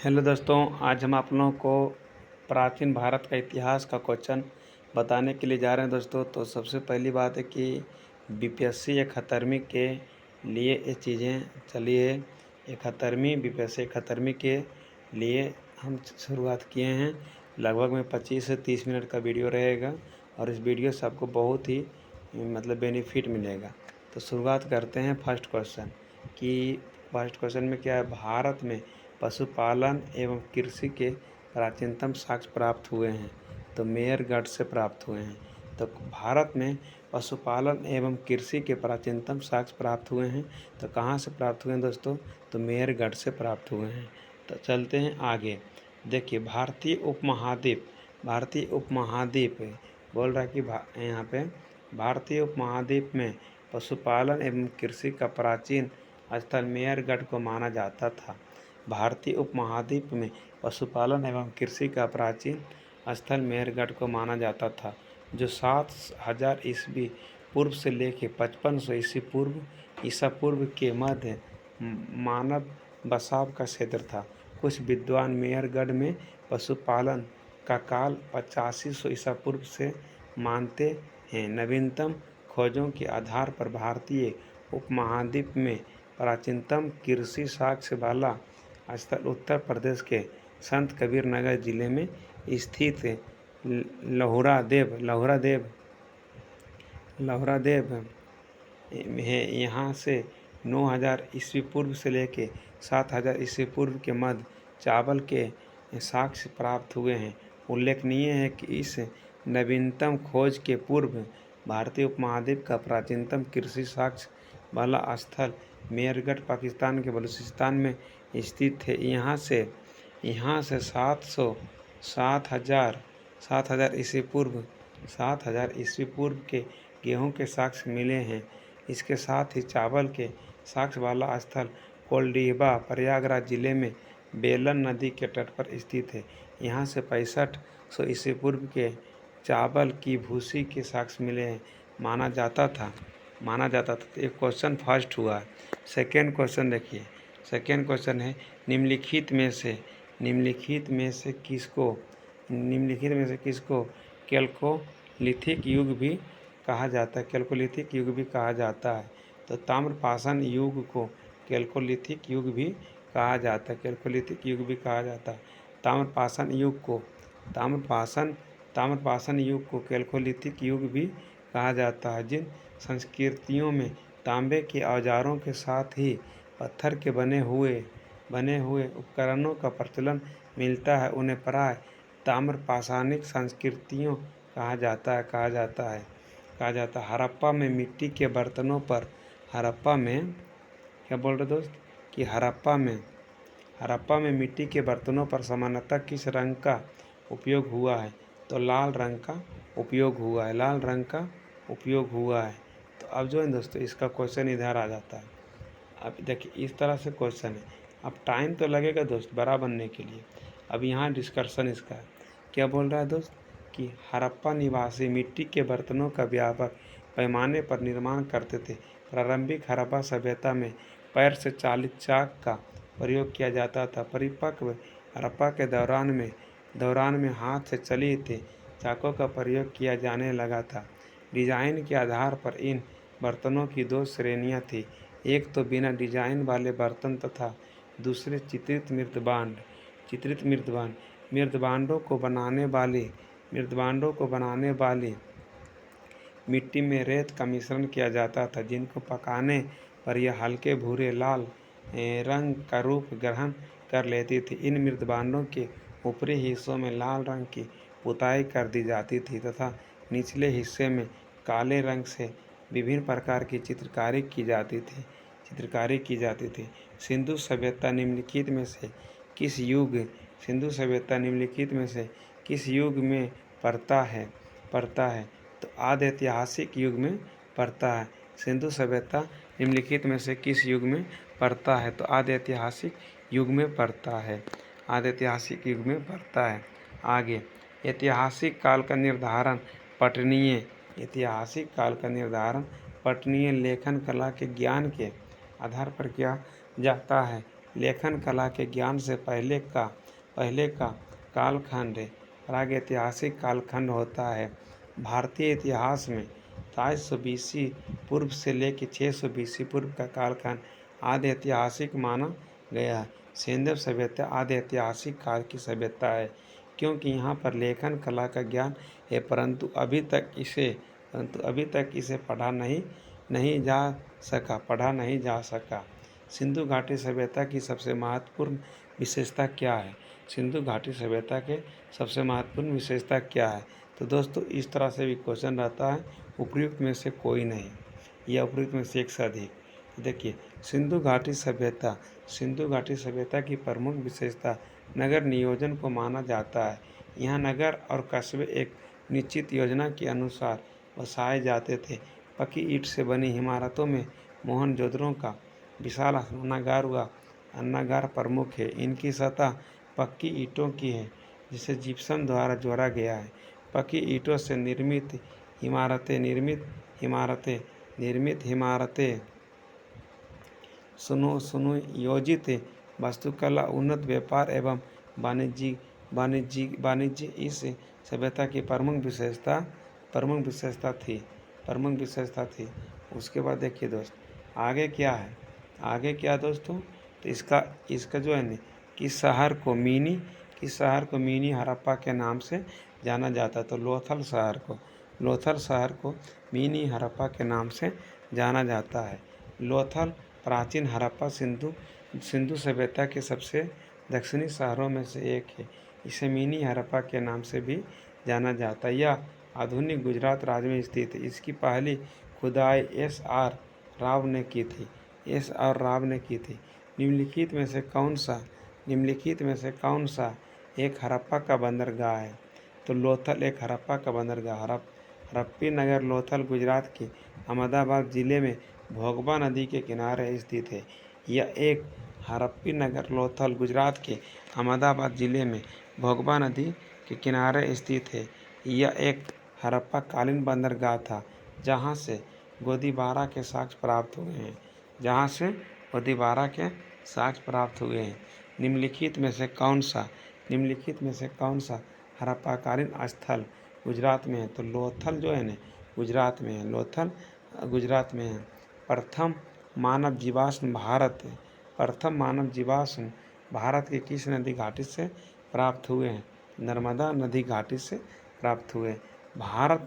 Hello दोस्तों, आज हम आप लोगों को प्राचीन भारत का इतिहास का क्वेश्चन बताने के लिए जा रहे हैं दोस्तों। तो सबसे पहली बात है कि बीपीएससी 71वीं के लिए ये चीज़ें चलिए 71वीं बीपीएससी 71वीं के लिए हम शुरुआत किए हैं। लगभग में 25 से 30 मिनट का वीडियो रहेगा और इस वीडियो से आपको बहुत ही बेनिफिट मिलेगा। तो शुरुआत करते हैं फर्स्ट क्वेश्चन कि फर्स्ट क्वेश्चन में क्या है, भारत में पशुपालन एवं कृषि के प्राचीनतम साक्ष्य प्राप्त हुए हैं। तो मेहरगढ़ से प्राप्त हुए हैं। तो भारत में पशुपालन एवं कृषि के प्राचीनतम साक्ष्य प्राप्त हुए हैं। तो कहाँ से प्राप्त हुए हैं दोस्तों? तो मेहरगढ़ से प्राप्त हुए हैं। तो चलते हैं आगे। देखिए, भारतीय उपमहाद्वीप बोल रहा है कि यहाँ पे भारतीय उपमहाद्वीप में पशुपालन एवं कृषि का प्राचीन स्थल मेहरगढ़ को माना जाता था। भारतीय उपमहाद्वीप में पशुपालन एवं कृषि का प्राचीन स्थल मेहरगढ़ को माना जाता था, जो 7000 ईस्वी पूर्व से लेकर 5500 ईसा पूर्व के मध्य मानव बसाव का क्षेत्र था। कुछ विद्वान मेहरगढ़ में पशुपालन का काल 8500 ईसा पूर्व से मानते हैं। नवीनतम खोजों के आधार पर भारतीय उपमहाद्वीप में प्राचीनतम कृषि साक्ष्य वाला स्थल उत्तर प्रदेश के संत कबीर नगर जिले में स्थित लहुरादेव है। यहाँ से 9000 ईस्वी पूर्व से लेकर 7000 ईस्वी पूर्व के मध्य चावल के साक्ष्य प्राप्त हुए हैं। उल्लेखनीय है कि इस नवीनतम खोज के पूर्व भारतीय उपमहाद्वीप का प्राचीनतम कृषि साक्ष्य वाला स्थल मेहरगढ़ पाकिस्तान के बलूचिस्तान में स्थित है। यहाँ से 7000 ईस्वी पूर्व के गेहूं के साक्ष्य मिले हैं। इसके साथ ही चावल के साक्ष्य वाला स्थल कोल्डीबा प्रयागराज जिले में बेलन नदी के तट पर स्थित है। यहाँ से 6500 ईस्वी पूर्व के चावल की भूसी के साक्ष्य मिले हैं। माना जाता था। तो एक क्वेश्चन फर्स्ट हुआ। सेकेंड क्वेश्चन देखिए। सेकेंड क्वेश्चन है, निम्नलिखित में से किसको कैल्कोलिथिक युग भी कहा जाता है? कैल्कोलिथिक युग भी कहा जाता है। तो ताम्रपाषाण युग को कैल्कोलिथिक युग भी कहा जाता है। कैल्कोलिथिक युग भी कहा जाता है। ताम्रपाषाण युग को कैल्कोलिथिक युग भी कहा जाता है। जिन संस्कृतियों में तांबे के औजारों के साथ ही पत्थर के बने हुए उपकरणों का प्रचलन मिलता है, उन्हें प्राय ताम्रपाषाणिक संस्कृतियों कहा जाता है। हड़प्पा में मिट्टी के बर्तनों पर क्या बोल रहे दोस्त कि हड़प्पा में मिट्टी के बर्तनों पर सामान्यतः किस रंग का उपयोग हुआ है? तो लाल रंग का उपयोग हुआ है। तो अब जो है दोस्तों, इसका क्वेश्चन इधर आ जाता है। अब देखिए, इस तरह से क्वेश्चन है। अब टाइम तो लगेगा दोस्त बड़ा बनने के लिए। अब यहाँ डिस्कशन इसका है। क्या बोल रहा है दोस्त कि हड़प्पा निवासी मिट्टी के बर्तनों का व्यापक पैमाने पर निर्माण करते थे। प्रारंभिक हड़प्पा सभ्यता में पैर से चालित चाक का प्रयोग किया जाता था। परिपक्व हड़प्पा के दौरान में हाथ से चलित चाकों का प्रयोग किया जाने लगा था। डिजाइन के आधार पर इन बर्तनों की दो श्रेणियां थी। एक तो बिना डिजाइन वाले बर्तन तथा दूसरे चित्रित मृदबांड। मृदबांडों को बनाने वाली मिट्टी में रेत का मिश्रण किया जाता था, जिनको पकाने पर यह हल्के भूरे लाल रंग का रूप ग्रहण कर लेती थी। इन मृदबांडों के ऊपरी हिस्सों में लाल रंग की पुताई कर दी जाती थी तथा निचले हिस्से में काले रंग से विभिन्न प्रकार की चित्रकारी की जाती थी। सिंधु सभ्यता निम्नलिखित में से किस युग में पड़ता है? तो आद्य ऐतिहासिक युग में पड़ता है। सिंधु सभ्यता निम्नलिखित में से किस युग में पड़ता है? तो आद्य ऐतिहासिक युग में पड़ता है। आगे, ऐतिहासिक काल का निर्धारण पठनीय लेखन कला के ज्ञान के आधार पर किया जाता है। लेखन कला के ज्ञान से पहले का कालखंड प्रागैतिहासिक कालखंड होता है। भारतीय इतिहास में 2300 बीसी पूर्व से लेकर 600 बीसी पूर्व का कालखंड आदि ऐतिहासिक माना गया है। सिंधु सभ्यता आदि ऐतिहासिक काल की सभ्यता है, क्योंकि यहाँ पर लेखन कला का ज्ञान है, परंतु अभी तक इसे पढ़ा नहीं जा सका। सिंधु घाटी सभ्यता की सबसे महत्वपूर्ण विशेषता क्या है? सिंधु घाटी सभ्यता के सबसे महत्वपूर्ण विशेषता क्या है? तो दोस्तों, इस तरह से भी क्वेश्चन रहता है, उपयुक्त में से कोई नहीं या उपयुक्त में से एक से अधिक। तो देखिए, सिंधु घाटी सभ्यता की प्रमुख विशेषता नगर नियोजन को माना जाता है। यहाँ नगर और कस्बे एक निश्चित योजना के अनुसार बसाए जाते थे। पक्की ईंट से बनी इमारतों में मोहनजोदड़ो का विशाल अन्नागार प्रमुख है। इनकी सतह पक्की ईंटों की है, जिसे जिप्सम द्वारा जोड़ा गया है। पक्की ईंटों से निर्मित इमारतें सुनियोजित वास्तुकला, उन्नत व्यापार एवं वाणिज्य इस सभ्यता की प्रमुख विशेषता थी। उसके बाद देखिए दोस्त, आगे क्या है? आगे क्या दोस्तों? तो इसका जो है न कि शहर को मिनी हड़प्पा के नाम से जाना जाता। तो लोथल शहर को मिनी हड़प्पा के नाम से जाना जाता है। लोथल प्राचीन हड़प्पा सिंधु सभ्यता के सबसे दक्षिणी शहरों में से एक है। इसे मिनी हड़प्पा के नाम से भी जाना जाता है। यह आधुनिक गुजरात राज्य में स्थित है। इसकी पहली खुदाई एस.आर. राव ने की थी। निम्नलिखित में से कौन सा एक हड़प्पा का बंदरगाह है? तो लोथल एक हड़प्पा का बंदरगाह। हड़प्पी नगर लोथल गुजरात के अहमदाबाद जिले में भोगबा नदी के किनारे स्थित है। यह एक हड़प्पी नगर लोथल गुजरात के अहमदाबाद जिले में भोगबा नदी के किनारे स्थित है। यह एक हड़प्पा कालीन बंदरगाह था, जहाँ से गोदीबारा के साक्ष्य प्राप्त हुए हैं। निम्नलिखित में से कौन सा हड़प्पाकालीन स्थल गुजरात में है? तो लोथल जो है न गुजरात में है। प्रथम मानव जीवाश्म भारत के किस नदी घाटी से प्राप्त हुए हैं? नर्मदा नदी घाटी से प्राप्त हुए। भारत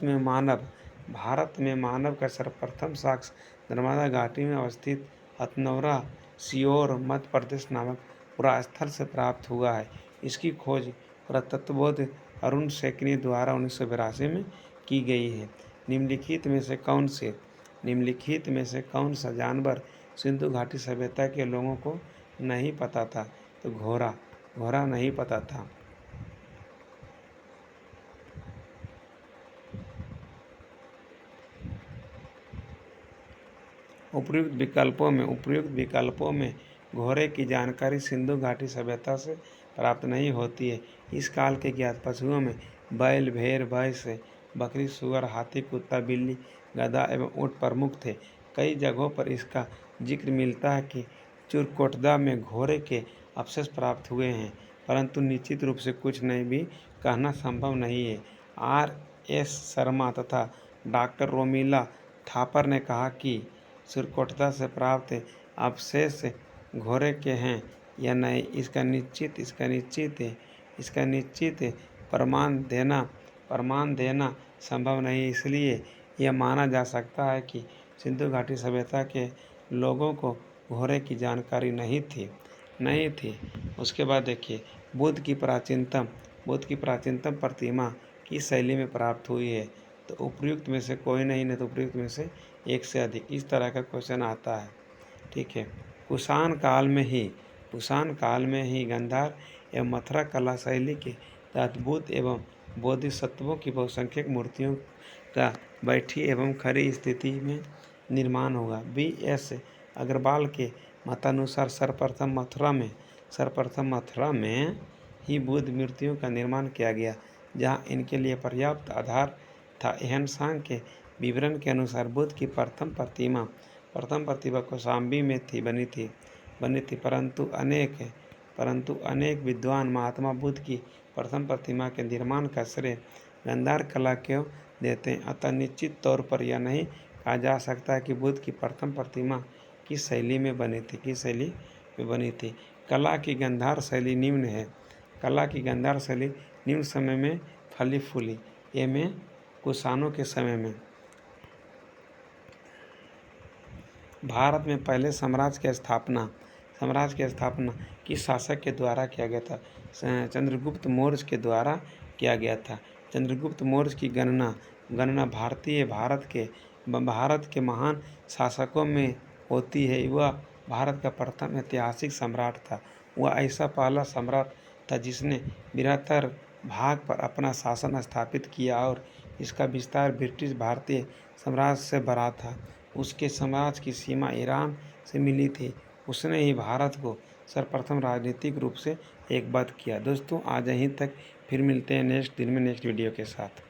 में मानव का सर्वप्रथम साक्ष्य नर्मदा घाटी में अवस्थित हथनौरा, सीहोर, मध्य प्रदेश नामक पुरास्थल से प्राप्त हुआ है। इसकी खोज पुरातत्वविद अरुण सेकनी द्वारा 1982 में की गई है। निम्नलिखित में से कौन सा जानवर सिंधु घाटी सभ्यता के लोगों को नहीं पता था? तो घोड़ा नहीं पता था। उपयुक्त विकल्पों में घोड़े की जानकारी सिंधु घाटी सभ्यता से प्राप्त नहीं होती है। इस काल के ज्ञात पशुओं में बैल, भेड़, भैंस, बकरी, सुअर, हाथी, कुत्ता, बिल्ली, गधा एवं ऊँट प्रमुख थे। कई जगहों पर इसका जिक्र मिलता है कि चिरकोटदा में घोड़े के अवशेष प्राप्त हुए हैं, परंतु निश्चित रूप से कुछ नहीं भी कहना संभव नहीं है। R.S. शर्मा तथा डॉक्टर रोमिला थापर ने कहा कि चिरकोटदा से प्राप्त अवशेष घोड़े के हैं या नहीं, इसका निश्चित प्रमाण देना संभव नहीं है। इसलिए यह माना जा सकता है कि सिंधु घाटी सभ्यता के लोगों को घोड़े की जानकारी नहीं थी। उसके बाद देखिए, बुद्ध की प्राचीनतम प्रतिमा किस शैली में प्राप्त हुई है? तो उपयुक्त में से कोई नहीं तो उपयुक्त में से एक से अधिक। इस तरह का क्वेश्चन आता है, ठीक है। कुषाण काल में ही गांधार एवं मथुरा कला शैली के तहत बुद्ध एवं बोधिसत्वों की बहुसंख्यक मूर्तियों का बैठी एवं खड़ी स्थिति में निर्माण हुआ। B.S. अग्रवाल के मतानुसार सर्वप्रथम मथुरा में ही बुद्ध मूर्तियों का निर्माण किया गया, जहाँ इनके लिए पर्याप्त आधार था। ह्वेन-त्सांग के विवरण के अनुसार बुद्ध की प्रथम प्रतिमा कौशाम्बी में बनी थी। बनी थी, परंतु अनेक विद्वान महात्मा बुद्ध की प्रथम प्रतिमा के निर्माण का श्रेय गांधार कला को देते हैं। अतः निश्चित तौर पर यह नहीं कहा जा सकता कि बुद्ध की प्रथम प्रतिमा किस शैली में बनी थी। कला की गांधार शैली निम्न है। कला की गांधार शैली निम्न समय में फली फूली। ये में कुषाणों के समय में भारत में पहले साम्राज्य की स्थापना किस शासक के द्वारा किया गया था? चंद्रगुप्त मौर्य के द्वारा किया गया था। चंद्रगुप्त मौर्य की गणना भारत के महान शासकों में होती है। वह भारत का प्रथम ऐतिहासिक सम्राट था। वह ऐसा पहला सम्राट था जिसने बृहत्तर भाग पर अपना शासन स्थापित किया और इसका विस्तार ब्रिटिश भारतीय साम्राज्य से बढ़ा था। उसके साम्राज्य की सीमा ईरान से मिली थी। उसने ही भारत को सर्वप्रथम राजनीतिक रूप से एकबद्ध किया। दोस्तों आज यहीं तक, फिर मिलते हैं नेक्स्ट दिन में नेक्स्ट वीडियो के साथ।